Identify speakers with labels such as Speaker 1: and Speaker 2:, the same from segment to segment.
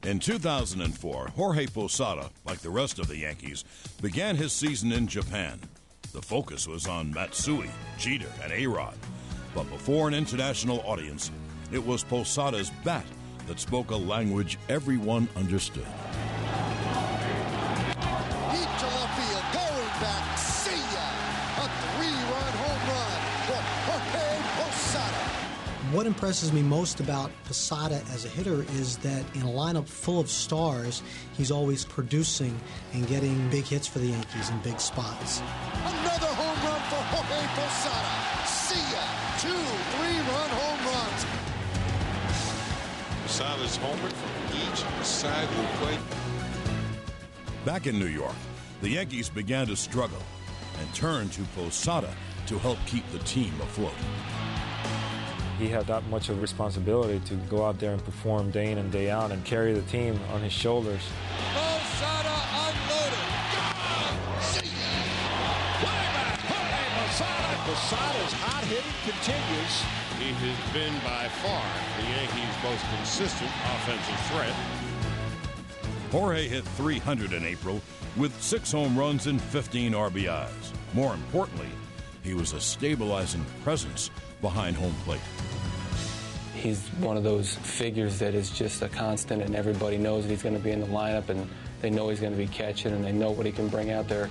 Speaker 1: In 2004, Jorge Posada, like the rest of the Yankees, began his season in Japan. The focus was on Matsui, Jeter, and A-Rod. But before an international audience, it was Posada's bat that spoke a language everyone understood.
Speaker 2: Deep to left field, going back, see ya! A 3-run home run for Jorge Posada.
Speaker 3: What impresses me most about Posada as a hitter is that in a lineup full of stars, he's always producing and getting big hits for the Yankees in big spots.
Speaker 2: Another home run for Jorge Posada. See ya! 2 3-run home runs.
Speaker 4: Posada's homer from each side of the plate.
Speaker 1: Back in New York, the Yankees began to struggle and turned to Posada to help keep the team afloat.
Speaker 5: He had that much of a responsibility to go out there and perform day in and day out and carry the team on his shoulders.
Speaker 2: Posada unloaded. Gone! See ya! Way back, Jorge Posada.
Speaker 6: Posada's hot hitting continues.
Speaker 4: He has been by far the Yankees' most consistent offensive threat.
Speaker 1: Jorge hit .300 in April with 6 home runs and 15 RBIs. More importantly, he was a stabilizing presence behind home plate.
Speaker 7: He's one of those figures that is just a constant, and everybody knows that he's going to be in the lineup, and they know he's going to be catching, and they know what he can bring out there.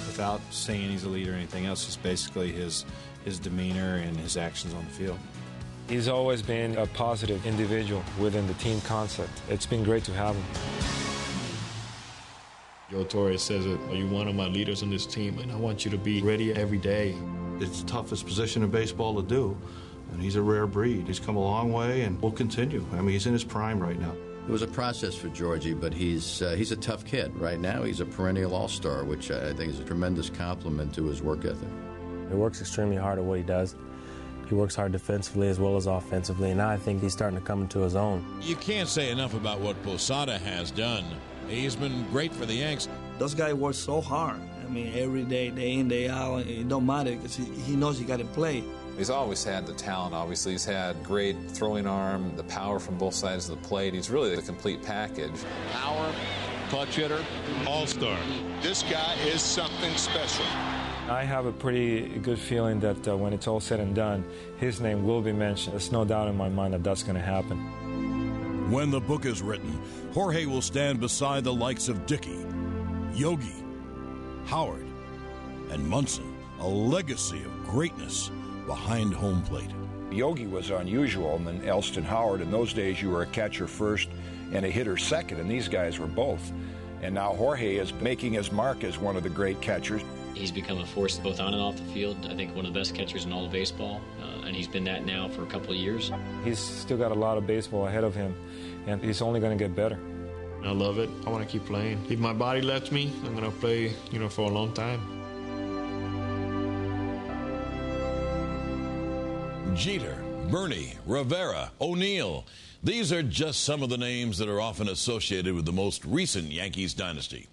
Speaker 8: Without saying he's a leader or anything else, it's basically his demeanor and his actions on the field.
Speaker 5: He's always been a positive individual within the team concept. It's been great to have him.
Speaker 9: Joe Torre says, are you one of my leaders on this team? And I want you to be ready every day.
Speaker 10: It's the toughest position in baseball to do, and he's a rare breed. He's come a long way and will continue. I mean, he's in his prime right now.
Speaker 11: It was a process for Georgie, but he's a tough kid. Right now, he's a perennial all-star, which I think is a tremendous compliment to his work ethic.
Speaker 12: He works extremely hard at what he does. He works hard defensively as well as offensively, and now I think he's starting to come into his own.
Speaker 6: You can't say enough about what Posada has done. He's been great for the Yanks.
Speaker 13: Those guys work so hard. I mean, every day, day in, day out. It don't matter because he knows he got to play.
Speaker 14: He's always had the talent, obviously. He's had great throwing arm, the power from both sides of the plate. He's really the complete package.
Speaker 4: Power, clutch hitter, all-star. This guy is something special.
Speaker 5: I have a pretty good feeling that when it's all said and done, his name will be mentioned. There's no doubt in my mind that that's going to happen.
Speaker 1: When the book is written, Jorge will stand beside the likes of Dickey, Yogi, Howard, and Munson, a legacy of greatness behind home plate.
Speaker 15: Yogi was unusual, and then Elston Howard. In those days, you were a catcher first and a hitter second, and these guys were both. And now Jorge is making his mark as one of the great catchers.
Speaker 16: He's become a force both on and off the field. I think one of the best catchers in all of baseball, and he's been that now for a couple of years.
Speaker 5: He's still got a lot of baseball ahead of him, and he's only going to get better.
Speaker 9: I love it. I want to keep playing. If my body lets me, I'm going to play, for a long time.
Speaker 6: Jeter, Bernie, Rivera, O'Neill. These are just some of the names that are often associated with the most recent Yankees dynasty.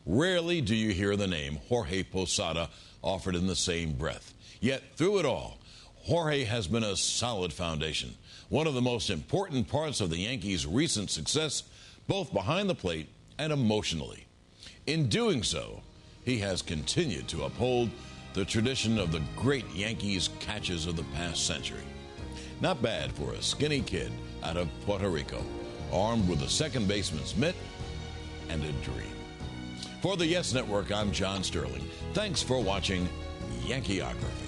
Speaker 6: Rarely do you hear the name Jorge Posada offered in the same breath. Yet, through it all, Jorge has been a solid foundation, one of the most important parts of the Yankees' recent success, both behind the plate and emotionally. In doing so, he has continued to uphold the tradition of the great Yankees catches of the past century. Not bad for a skinny kid out of Puerto Rico, armed with a second baseman's mitt and a dream. For the Yes Network, I'm John Sterling. Thanks for watching Yankeeography.